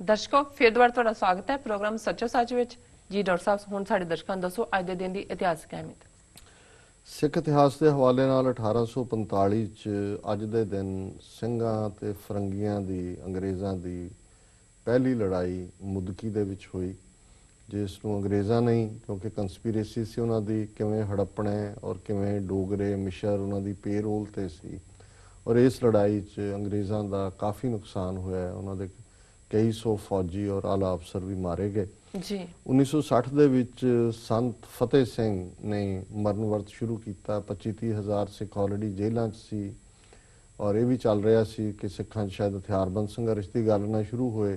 दर्शकों फिर दोबारा तुहाडा स्वागत है प्रोग्राम सच्चो सच विच। जी डॉक्टर साहब हुण साडे दर्शकां नूं दसो अज दे दिन दी इतिहासक अहमियत। सिख इतिहास के हवाले नाल 1845 च अज दे दिन ਸਿੰਘਾਂ ते फरंगियां दी अंग्रेज़ां दी पहली लड़ाई मुदकी दे विच होई, जिस नूं अंग्रेज़ां नहीं क्योंकि कंस्पीरेसी सी उन्हां दी किवें हड़पणे और किवें डोगरे मिशर उन्हां दी पेरोल ते सी। और इस लड़ाई च अंग्रेज़ां दा काफ़ी नुकसान होया, उन्हां दे कई सौ फौजी और आला अफसर भी मारे गए। 1960 ਦੇ ਵਿੱਚ ਸੰਤ ਫਤਿਹ ਸਿੰਘ ਨੇ ਮਰਨ ਵਰਤ ਸ਼ੁਰੂ ਕੀਤਾ। 25-30 ਹਜ਼ਾਰ ਸਿੱਖ ਆਲਰੇਡੀ ਜੇਲ੍ਹਾਂ 'ਚ ਸੀ ਔਰ ਇਹ ਵੀ ਚੱਲ ਰਿਹਾ ਸੀ ਕਿ ਸਿੱਖਾਂ 'ਚ ਸ਼ਾਇਦ ਹਥਿਆਰਬੰਦ ਸੰਘਰਸ਼ ਦੀ ਗੱਲ ਨਾ ਸ਼ੁਰੂ ਹੋਏ।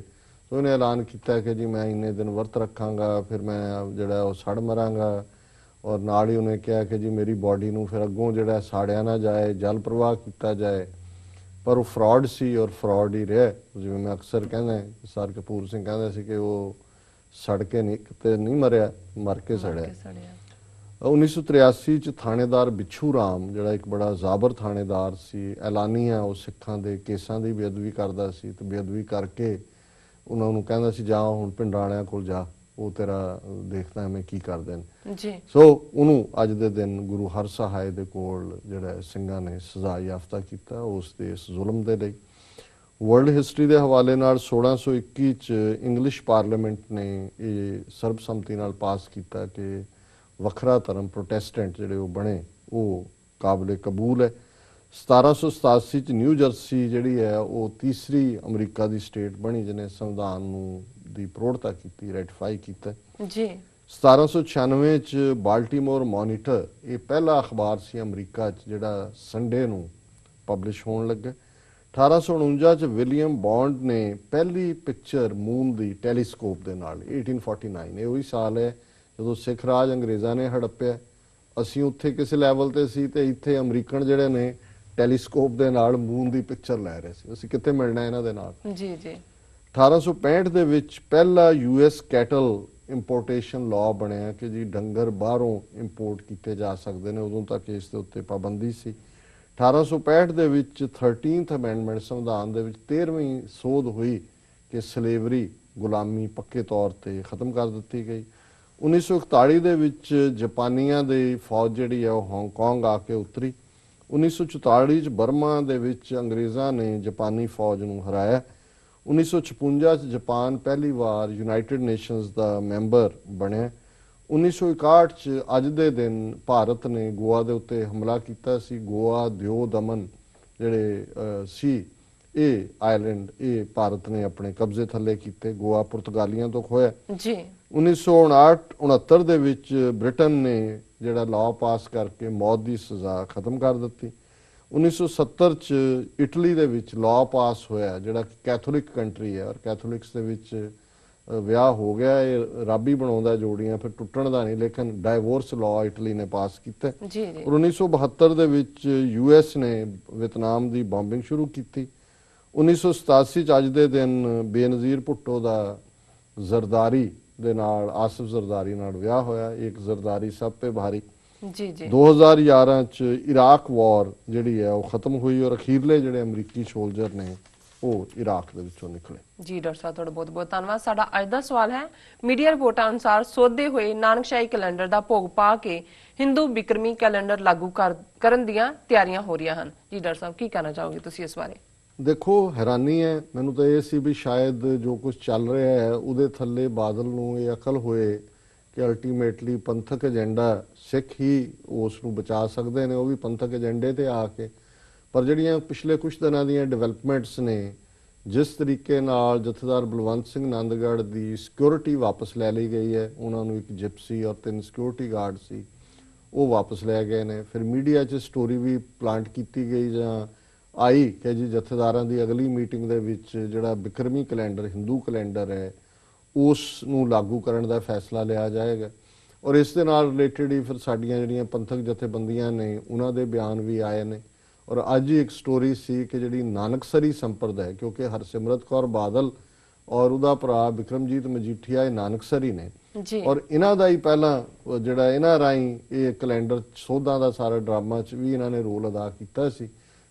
ਤਾਂ ਉਹਨੇ ਐਲਾਨ ਕੀਤਾ ਕਿ ਜੀ ਮੈਂ ਇੰਨੇ ਦਿਨ ਵਰਤ ਰੱਖਾਂਗਾ, ਫਿਰ ਮੈਂ ਜਿਹੜਾ ਉਹ ਸੜ ਮਰਾਂਗਾ। ਔਰ ਨਾਲ ਹੀ ਉਹਨੇ ਕਿਹਾ ਕਿ ਜੀ ਮੇਰੀ ਬੋਡੀ ਨੂੰ ਫਿਰ ਅੱਗੋਂ ਜਿਹੜਾ ਸਾੜਿਆ ਨਾ ਜਾਏ, ਜਲ ਪ੍ਰਵਾਹ ਕੀਤਾ ਜਾਏ। ਪਰ ਉਹ ਫਰਾਡ ਸੀ ਔਰ ਫਰਾਡ ਹੀ ਰਿਹਾ। ਜਿਵੇਂ ਮੈਂ ਅਕਸਰ ਕਹਿੰਦਾ, ਸਰ ਕਪੂਰ ਸਿੰਘ ਕਹਿੰਦਾ ਸੀ ਕਿ ਉਹ ਸੜ ਕੇ ਨਹੀਂ ਕਿਤੇ ਨਹੀਂ ਮਰਿਆ, ਮਰ ਕੇ ਸੜਿਆ। 1983 ਚ ਥਾਣੇਦਾਰ ਬਿੱਛੂ ਰਾਮ ਜਿਹੜਾ ਇੱਕ ਬੜਾ ਜ਼ਾਬਰ ਥਾਣੇਦਾਰ ਸੀ, ਐਲਾਨੀਆ ਉਹ ਸਿੱਖਾਂ ਦੇ ਕੇਸਾਂ ਦੀ ਬੇਅਦਬੀ ਕਰਦਾ ਸੀ ਤੇ ਬੇਅਦਬੀ ਕਰਕੇ ਉਹਨਾਂ ਨੂੰ ਕਹਿੰਦਾ ਸੀ ਜਾ ਹੁਣ ਪਿੰਡ ਵਾਲਿਆਂ ਕੋਲ ਜਾ, ਉਹ ਤੇਰਾ ਦੇਖਦਾ ਮੈਂ ਕੀ ਕਰਦੇ ਨੇ ਜੀ। ਸੋ ਉਹਨੂੰ ਅੱਜ ਦੇ ਦਿਨ ਗੁਰੂ ਹਰਸਹਾਏ ਦੇ ਕੋਲ ਜਿਹੜਾ ਸਿੰਘਾਂ ਨੇ ਸਜ਼ਾ ਯਾਫਤਾ ਕੀਤਾ ਉਸ ਦੇ ਇਸ ਜ਼ੁਲਮ ਦੇ ਲਈ। ਵਰਲਡ ਹਿਸਟਰੀ ਦੇ ਹਵਾਲੇ ਨਾਲ 1621 ਚ ਇੰਗਲਿਸ਼ ਪਾਰਲੀਮੈਂਟ ਨੇ ਇਹ ਸਰਬਸੰਮਤੀ ਨਾਲ ਪਾਸ ਕੀਤਾ ਕਿ ਵੱਖਰਾ ਧਰਮ ਪ੍ਰੋਟੈਸਟੈਂਟ ਜਿਹੜੇ ਉਹ ਬਣੇ ਉਹ ਕਾਬਲੇ ਕਬੂਲ ਹੈ। 1787 ਚ ਨਿਊ ਜਰਸੀ ਜਿਹੜੀ ਹੈ ਉਹ ਤੀਸਰੀ ਅਮਰੀਕਾ ਦੀ ਸਟੇਟ ਬਣੀ ਜਿਹਨੇ ਸੰਵਿਧਾਨ ਨੂੰ ਦੀ ਪ੍ਰੋੜਤਾ ਕੀਤੀ, ਰੈਟੀਫਾਈ ਕੀਤਾ ਜੀ। 1796 ਚ ਬਾਲਟੀਮੋਰ ਮੋਨੀਟਰ ਇਹ ਪਹਿਲਾ ਅਖਬਾਰ ਸੀ ਅਮਰੀਕਾ ਚ ਜਿਹੜਾ ਸੰਡੇ ਨੂੰ ਪਬਲਿਸ਼ ਹੋਣ ਲੱਗਾ। 1849 ਚ ਵਿਲੀਅਮ ਬੌਂਡ ਨੇ ਪਹਿਲੀ ਪਿਕਚਰ ਮੂਨ ਦੀ ਟੈਲੀਸਕੋਪ ਦੇ ਨਾਲ 1849 ਇਹ ਉਹੀ ਸਾਲ ਹੈ ਜਦੋਂ ਸਿੱਖ ਰਾਜ ਅੰਗਰੇਜ਼ਾਂ ਨੇ ਹੜੱਪਿਆ। ਅਸੀਂ ਉੱਥੇ ਕਿਸੇ ਲੈਵਲ ਤੇ ਸੀ ਤੇ ਇੱਥੇ ਅਮਰੀਕਨ ਜਿਹੜੇ ਨੇ ਟੈਲੀਸਕੋਪ ਦੇ ਨਾਲ ਮੂਨ ਦੀ ਪਿਕਚਰ ਲੈ ਰਹੇ ਸੀ। ਅਸੀਂ ਕਿੱਥੇ ਮਿਲਣਾ ਇਹਨਾਂ ਦੇ ਨਾਲ ਜੀ ਜੀ। 1865 ਦੇ ਵਿੱਚ ਪਹਿਲਾ US ਕੈਟਲ ਇੰਪੋਰਟੇਸ਼ਨ ਲਾਅ ਬਣਿਆ ਕਿ ਜੀ ਡੰਗਰ ਬਾਹਰੋਂ ਇੰਪੋਰਟ ਕੀਤੇ ਜਾ ਸਕਦੇ ਨੇ, ਉਦੋਂ ਤੱਕ ਇਸ ਦੇ ਉੱਤੇ ਪਾਬੰਦੀ ਸੀ। 1865 ਦੇ ਵਿੱਚ 13th ਅਮੈਂਡਮੈਂਟ ਸੰਵਿਧਾਨ ਦੇ ਵਿੱਚ 13ਵੀਂ ਸੋਧ ਹੋਈ ਕਿ ਸਲੇਵਰੀ ਗੁਲਾਮੀ ਪੱਕੇ ਤੌਰ ਤੇ ਖਤਮ ਕਰ ਦਿੱਤੀ ਗਈ। 1941 ਦੇ ਵਿੱਚ ਜਾਪਾਨੀਆਂ ਦੀ ਫੌਜ ਜਿਹੜੀ ਹੈ ਉਹ ਹਾਂਗਕਾਂਗ ਆ ਕੇ ਉਤਰੀ। 1944 ਚ ਬਰਮਾ ਦੇ ਵਿੱਚ ਅੰਗਰੇਜ਼ਾਂ ਨੇ ਜਾਪਾਨੀ ਫੌਜ ਨੂੰ ਹਰਾਇਆ। 1956 ਚ ਜਾਪਾਨ ਪਹਿਲੀ ਵਾਰ ਯੂਨਾਈਟਿਡ ਨੇਸ਼ਨਸ ਦਾ ਮੈਂਬਰ ਬਣਿਆ। 1961 ਚ ਅੱਜ ਦੇ ਦਿਨ ਭਾਰਤ ਨੇ ਗੋਆ ਦੇ ਉੱਤੇ ਹਮਲਾ ਕੀਤਾ ਸੀ। ਗੋਆ, ਦਿਓ, ਦਮਨ ਜਿਹੜੇ ਸੀ ਇਹ ਆਇਲੈਂਡ ਇਹ ਭਾਰਤ ਨੇ ਆਪਣੇ ਕਬਜ਼ੇ ਥੱਲੇ ਕੀਤੇ। ਗੋਆ ਪੁਰਤਗਾਲੀਆਂ ਤੋਂ ਖੋਇਆ ਜੀ। 1969 ਦੇ ਵਿੱਚ ਬ੍ਰਿਟਨ ਨੇ ਜਿਹੜਾ ਲਾਅ ਪਾਸ ਕਰਕੇ ਮੌਤ ਦੀ ਸਜ਼ਾ ਖਤਮ ਕਰ ਦਿੱਤੀ। 1970 ਚ ਇਟਲੀ ਦੇ ਵਿੱਚ ਲਾਅ ਪਾਸ ਹੋਇਆ ਜਿਹੜਾ ਕੈਥੋਲਿਕ ਕੰਟਰੀ ਹੈ ਔਰ ਕੈਥੋਲਿਕਸ ਦੇ ਵਿੱਚ ਵਿਆਹ ਹੋ ਗਿਆ, ਇਹ ਰੱਬ ਹੀ ਬਣਾਉਂਦਾ ਜੋੜੀਆਂ, ਫਿਰ ਟੁੱਟਣ ਦਾ ਨਹੀਂ, ਲੇਕਿਨ ਡਾਈਵੋਰਸ ਲਾਅ ਇਟਲੀ ਨੇ ਪਾਸ ਕੀਤਾ। ਔਰ 1972 ਦੇ ਵਿੱਚ US ਨੇ ਵਿਤਨਾਮ ਦੀ ਬੰਬਿੰਗ ਸ਼ੁਰੂ ਕੀਤੀ। 1987 ਚ ਅੱਜ ਦੇ ਦਿਨ ਬੇਨਜ਼ੀਰ ਭੁੱਟੋ ਦਾ ਜ਼ਰਦਾਰੀ ਦੇ ਨਾਲ ਆਸਿਫ ਜ਼ਰਦਾਰੀ ਨਾਲ ਵਿਆਹ ਹੋਇਆ। ਇੱਕ ਜ਼ਰਦਾਰੀ ਸਭ ਤੇ ਭਾਰੀ ਜੀ ਜੀ। 2011 ਚ ਇਰਾਕ ਵਾਰ ਜਿਹੜੀ ਹੈ ਉਹ ਖਤਮ ਹੋਈ ਔਰ ਅਖੀਰਲੇ ਜਿਹੜੇ ਅਮਰੀਕੀ ਸੋਲਜਰ ਨੇ ਉਹ ਇਰਾਕ ਦੇ ਵਿੱਚੋਂ ਨਿਕਲੇ ਜੀ। ਡਾਕਟਰ ਸਾਹਿਬ ਤੁਹਾਡਾ ਬਹੁਤ ਬਹੁਤ ਧੰਨਵਾਦ। ਸਾਡਾ ਅੱਜ ਦਾ ਸਵਾਲ ਹੈ, ਮੀਡੀਆ ਰਿਪੋਰਟਾਂ ਅਨੁਸਾਰ ਸੋਧੇ ਹੋਏ ਨਾਨਕਸ਼ਾਹੀ ਕੈਲੰਡਰ ਦਾ ਭੋਗ ਪਾ ਕੇ ਹਿੰਦੂ ਬਿਕਰਮੀ ਕੈਲੰਡਰ ਲਾਗੂ ਕਰਨ ਦੀਆਂ ਤਿਆਰੀਆਂ ਹੋ ਰਹੀਆਂ ਹਨ ਜੀ। ਡਾਕਟਰ ਸਾਹਿਬ ਕੀ ਕਹਿਣਾ ਚਾਹੋਗੇ ਤੁਸੀਂ ਇਸ ਬਾਰੇ? ਦੇਖੋ ਹੈਰਾਨੀ ਹੈ ਮੈਨੂੰ ਤਾਂ ਇਹ ਸੀ ਵੀ ਸ਼ਾਇਦ ਜੋ ਕੁਝ ਚੱਲ ਰਿਹਾ ਹੈ ਉਹਦੇ ਥੱਲੇ ਬਾਦਲ ਨੂੰ ਇਹ ਅਕਲ ਹੋਏ ਕਿ ਅਲਟੀਮੇਟਲੀ ਪੰਥਕ ਏਜੰਡਾ ਸਿੱਖ ਹੀ ਉਸ ਨੂੰ ਬਚਾ ਸਕਦੇ ਨੇ, ਉਹ ਵੀ ਪੰਥਕ ਏਜੰਡੇ ਤੇ ਆ ਕੇ। ਪਰ ਜਿਹੜੀਆਂ ਪਿਛਲੇ ਕੁਝ ਦਿਨਾਂ ਦੀਆਂ ਡਿਵੈਲਪਮੈਂਟਸ ਨੇ, ਜਿਸ ਤਰੀਕੇ ਨਾਲ ਜਥੇਦਾਰ ਬਲਵੰਤ ਸਿੰਘ ਨੰਦਗੜ੍ਹ ਦੀ ਸਿਕਿਉਰਿਟੀ ਵਾਪਸ ਲੈ ਲਈ ਗਈ ਹੈ, ਉਹਨਾਂ ਨੂੰ ਇੱਕ ਜਿਪਸੀ ਔਰ 3 ਸਿਕਿਉਰਿਟੀ ਗਾਰਡ ਸੀ ਉਹ ਵਾਪਸ ਲੈ ਗਏ ਨੇ। ਫਿਰ ਮੀਡੀਆ 'ਚ ਸਟੋਰੀ ਵੀ ਪਲਾਂਟ ਕੀਤੀ ਗਈ ਜਾਂ ਆਈ ਕਿ ਜੀ ਜਥੇਦਾਰਾਂ ਦੀ ਅਗਲੀ ਮੀਟਿੰਗ ਦੇ ਵਿੱਚ ਜਿਹੜਾ ਬਿਕਰਮੀ ਕੈਲੰਡਰ ਹਿੰਦੂ ਕੈਲੰਡਰ ਹੈ ਉਸ ਨੂੰ ਲਾਗੂ ਕਰਨ ਦਾ ਫੈਸਲਾ ਲਿਆ ਜਾਏਗਾ। ਔਰ ਇਸ ਦੇ ਨਾਲ ਰਿਲੇਟਡ ਹੀ ਫਿਰ ਸਾਡੀਆਂ ਜਿਹੜੀਆਂ ਪੰਥਕ ਜਥੇਬੰਦੀਆਂ ਨੇ ਉਹਨਾਂ ਦੇ ਬਿਆਨ ਵੀ ਆਏ ਨੇ। ਔਰ ਅੱਜ ਹੀ ਇੱਕ ਸਟੋਰੀ ਸੀ ਕਿ ਜਿਹੜੀ ਨਾਨਕਸਰੀ ਸੰਪਰਦਾ ਕਿਉਂਕਿ ਹਰਸਿਮਰਤ ਕੌਰ ਬਾਦਲ ਔਰ ਉਹਦਾ ਭਰਾ ਬਿਕਰਮਜੀਤ ਮਜੀਠੀਆ ਇਹ ਨਾਨਕਸਰੀ ਨੇ ਔਰ ਇਹਨਾਂ ਦਾ ਹੀ ਪਹਿਲਾਂ ਜਿਹੜਾ ਇਹਨਾਂ ਰਾਹੀਂ ਇਹ ਕੈਲੰਡਰ ਸੋਧਾਂ ਦਾ ਸਾਰਾ ਡਰਾਮਾ 'ਚ ਵੀ ਇਹਨਾਂ ਨੇ ਰੋਲ ਅਦਾ ਕੀਤਾ ਸੀ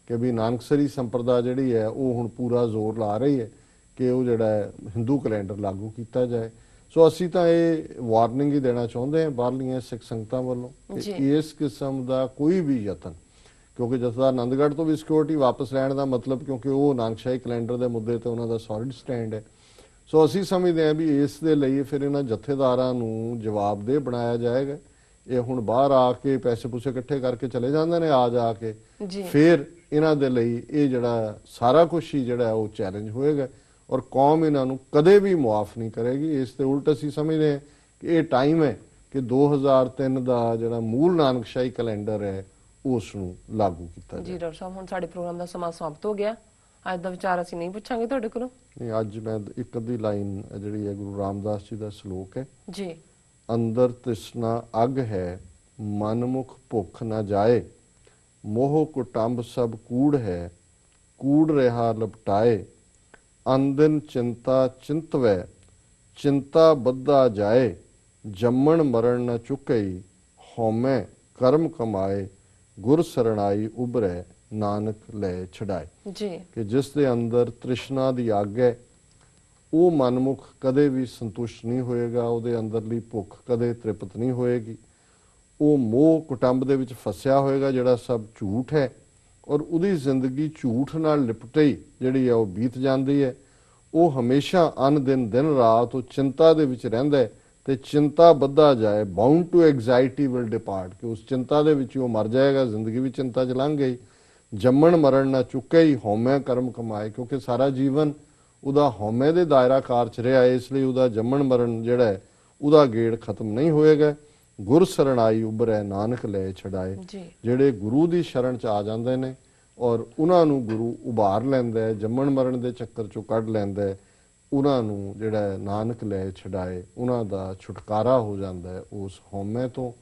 ਕਿ ਵੀ ਨਾਨਕਸਰੀ ਸੰਪਰਦਾ ਜਿਹੜੀ ਹੈ ਉਹ ਹੁਣ ਪੂਰਾ ਜ਼ੋਰ ਲਾ ਰਹੀ ਹੈ ਕਿ ਉਹ ਜਿਹੜਾ ਹਿੰਦੂ ਕੈਲੰਡਰ ਲਾਗੂ ਕੀਤਾ ਜਾਏ। ਸੋ ਅਸੀਂ ਤਾਂ ਇਹ ਵਾਰਨਿੰਗ ਹੀ ਦੇਣਾ ਚਾਹੁੰਦੇ ਹਾਂ ਬਾਹਰਲੀਆਂ ਸਿੱਖ ਸੰਗਤਾਂ ਵੱਲੋਂ ਕਿ ਇਸ ਕਿਸਮ ਦਾ ਕੋਈ ਵੀ ਯਤਨ, ਕਿਉਂਕਿ ਜਥੇਦਾਰ ਆਨੰਦਗੜ੍ਹ ਤੋਂ ਵੀ ਸਿਕਿਉਰਿਟੀ ਵਾਪਸ ਲੈਣ ਦਾ ਮਤਲਬ, ਕਿਉਂਕਿ ਉਹ ਨਾਨਕਸ਼ਾਹੀ ਕੈਲੰਡਰ ਦੇ ਮੁੱਦੇ ਤੇ ਉਹਨਾਂ ਦਾ ਸੌਲਿਡ ਸਟੈਂਡ ਹੈ। ਸੋ ਅਸੀਂ ਸਮਝਦੇ ਹਾਂ ਵੀ ਇਸ ਦੇ ਲਈ ਫਿਰ ਇਹਨਾਂ ਜਥੇਦਾਰਾਂ ਨੂੰ ਜਵਾਬਦੇਹ ਬਣਾਇਆ ਜਾਏਗਾ। ਇਹ ਹੁਣ ਬਾਹਰ ਆ ਕੇ ਪੈਸੇ ਪੂਸੇ ਇਕੱਠੇ ਕਰਕੇ ਚਲੇ ਜਾਂਦੇ ਨੇ ਆ ਜਾ ਕੇ, ਫਿਰ ਇਹਨਾਂ ਦੇ ਲਈ ਇਹ ਜਿਹੜਾ ਸਾਰਾ ਕੁਝ ਹੀ ਜਿਹੜਾ ਉਹ ਚੈਲੰਜ ਹੋਏਗਾ ਔਰ ਕੌਮ ਇਹਨਾਂ ਨੂੰ ਕਦੇ ਵੀ ਮੁਆਫ ਨਹੀਂ ਕਰੇਗੀ। ਇਸ ਦੇ ਉਲਟ ਅਸੀਂ ਸਮਝਦੇ ਹਾਂ ਕਿ ਇਹ ਟਾਈਮ ਹੈ ਕਿ 2003 ਦਾ ਜਿਹੜਾ ਮੂਲ ਨਾਨਕਸ਼ਾਹੀ ਕੈਲੰਡਰ ਹੈ ਉਸ ਨੂੰ ਲਾਗੂ ਕੀਤਾ ਜਾਏ। ਜੀ ਡਾਕਟਰ ਸਾਹਿਬ, ਹੁਣ ਸਾਡੇ ਪ੍ਰੋਗਰਾਮ ਦਾ ਸਮਾਂ ਸਮਾਪਤ ਹੋ ਗਿਆ। ਅੱਜ ਦਾ ਵਿਚਾਰ ਅਸੀਂ ਨਹੀਂ ਪੁੱਛਾਂਗੇ ਤੁਹਾਡੇ ਕੋਲੋਂ। ਨਹੀਂ, ਅੱਜ ਮੈਂ ਇੱਕ ਅੱਧੀ ਲਾਈਨ ਜਿਹੜੀ ਹੈ ਗੁਰੂ ਰਾਮਦਾਸ ਜੀ ਦਾ ਸ਼ਲੋਕ ਹੈ ਜੀ। ਅੰਦਰ ਤ੍ਰਿਸ਼ਨਾ ਅਗ ਹੈ, ਮਨਮੁਖ ਭੁੱਖ ਨਾ ਜਾਏ, ਮੋਹ ਕੁਟੰਬ ਸਭ ਕੂੜ ਹੈ, ਕੂੜ ਰਿਹਾ ਲਪਟਾਏ, ਅੰਦਨ ਚਿੰਤਾ ਚਿੰਤਵੈ, ਚਿੰਤਾ ਬੱਧਾ ਜਾਏ, ਜੰਮਣ ਮਰਨ ਨ ਚੁਕਈ, ਹਉਮੈ ਕਰਮ ਕਮਾਏ, ਗੁਰ ਸਰਣਾਈ ਉਭਰੈ, ਨਾਨਕ ਲੈ ਛਡਾਏ। ਜੀ। ਕਿ ਜਿਸ ਦੇ ਅੰਦਰ ਤ੍ਰਿਸ਼ਨਾ ਦੀ ਅੱਗ ਹੈ ਉਹ ਮਨਮੁਖ ਕਦੇ ਵੀ ਸੰਤੁਸ਼ਟ ਨਹੀਂ ਹੋਏਗਾ, ਉਹਦੇ ਅੰਦਰਲੀ ਭੁੱਖ ਕਦੇ ਤ੍ਰਿਪਤ ਨਹੀਂ ਹੋਏਗੀ। ਉਹ ਮੋਹ ਕੁਟੰਬ ਦੇ ਵਿੱਚ ਫਸਿਆ ਹੋਏਗਾ ਜਿਹੜਾ ਸਭ ਝੂਠ ਹੈ, ਔਰ ਉਹਦੀ ਜ਼ਿੰਦਗੀ ਝੂਠ ਨਾਲ ਲਿਪਟਈ ਜਿਹੜੀ ਹੈ ਉਹ ਬੀਤ ਜਾਂਦੀ ਹੈ। ਉਹ ਹਮੇਸ਼ਾ ਅਨ ਦਿਨ ਰਾਤ ਉਹ ਚਿੰਤਾ ਦੇ ਵਿੱਚ ਰਹਿੰਦਾ ਹੈ ਤੇ ਚਿੰਤਾ ਬੱਧਾ ਜਾਏ, ਬਾਉਂਡ ਟੂ ਐਗਜ਼ਾਈਟੀ ਵਿਲ ਡਿਪਾਰਟ, ਕਿ ਉਸ ਚਿੰਤਾ ਦੇ ਵਿੱਚ ਉਹ ਮਰ ਜਾਏਗਾ। ਜ਼ਿੰਦਗੀ ਵੀ ਚਿੰਤਾ ਚ ਲੰਘ ਗਈ। ਜੰਮਣ ਮਰਨ ਨਾ ਚੁੱਕੇ ਹੀ, ਹਉਮੈ ਕਰਮ ਕਮਾਏ, ਕਿਉਂਕਿ ਸਾਰਾ ਜੀਵਨ ਉਹਦਾ ਹਉਮੈ ਦੇ ਦਾਇਰਾ ਕਾਰ ਚ ਰਿਹਾ ਹੈ, ਇਸ ਲਈ ਉਹਦਾ ਜੰਮਣ ਮਰਨ ਜਿਹੜਾ ਹੈ ਉਹਦਾ ਗੇੜ ਖਤਮ ਨਹੀਂ ਹੋਏਗਾ। ਗੁਰ ਸਰਣਾਈ ਉਭਰੈ, ਨਾਨਕ ਲੈ ਛਡਾਏ। ਜਿਹੜੇ ਗੁਰੂ ਦੀ ਸ਼ਰਨ ਚ ਆ ਜਾਂਦੇ ਨੇ ਔਰ ਉਹਨਾਂ ਨੂੰ ਗੁਰੂ ਉਭਾਰ ਲੈਂਦਾ ਹੈ, ਜੰਮਣ ਮਰਨ ਦੇ ਚੱਕਰ ਚੋਂ ਕੱਢ ਲੈਂਦਾ ਹੈ, ਉਹਨਾਂ ਨੂੰ ਜਿਹੜਾ ਨਾਨਕ ਲੈ ਛਡਾਏ, ਉਹਨਾਂ ਦਾ ਛੁਟਕਾਰਾ ਹੋ ਜਾਂਦਾ ਹੈ ਉਸ ਹਉਮੈ ਤੋਂ,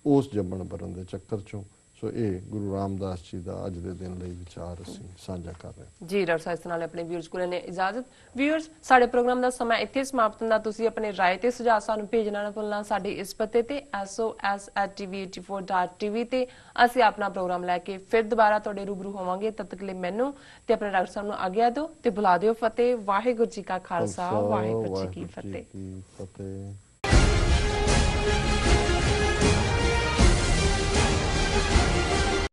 ਉਸ ਜੰਮਣ ਮਰਨ ਦੇ ਚੱਕਰ ਚੋਂ। ਸੋ ਇਹ ਗੁਰੂ ਰਾਮਦਾਸ ਜੀ ਦਾ ਅੱਜ ਦੇ ਦਿਨ ਲਈ ਵਿਚਾਰ ਅਸੀਂ ਸਾਂਝਾ ਕਰ ਰਹੇ ਹਾਂ। ਜੀ ਡਾਕਟਰ ਸਾਹਿਬ, ਇਸ ਨਾਲ ਆਪਣੇ ਵਿਊਅਰਸ ਕੋਲ ਨੇ ਇਜਾਜ਼ਤ। ਵਿਊਅਰਸ, ਸਾਡੇ ਪ੍ਰੋਗਰਾਮ ਦਾ ਸਮਾਂ ਇੱਥੇ ਸਮਾਪਤ ਹੁੰਦਾ। ਤੁਸੀਂ ਆਪਣੇ ਰਾਏ ਤੇ ਸੁਝਾਅ ਸਾਨੂੰ ਭੇਜਣਾ ਨਾ ਭੁੱਲਣਾ। ਸਾਡੇ ਇਸ ਪਤੇ ਤੇ SOS@tv84.tv ਤੇ ਅਸੀਂ ਆਪਣਾ ਪ੍ਰੋਗਰਾਮ ਲੈ ਕੇ ਫਿਰ ਦੁਬਾਰਾ ਤੁਹਾਡੇ ਰੂਬਰੂ ਹੋਵਾਂਗੇ। ਤਦ ਤੱਕ ਲਈ ਮੈਨੂੰ ਤੇ ਆਪਣੇ ਡਾਕਟਰ ਸਾਹਿਬ ਨੂੰ ਆਗਿਆ ਦਿਓ ਤੇ ਬੁਲਾ ਦਿਓ। ਫਤਿਹ। ਵਾਹਿਗੁਰੂ ਜੀ ਕਾ ਖਾਲਸਾ, ਵਾਹਿਗੁਰੂ ਜੀ ਕੀ ਫਤਿਹ।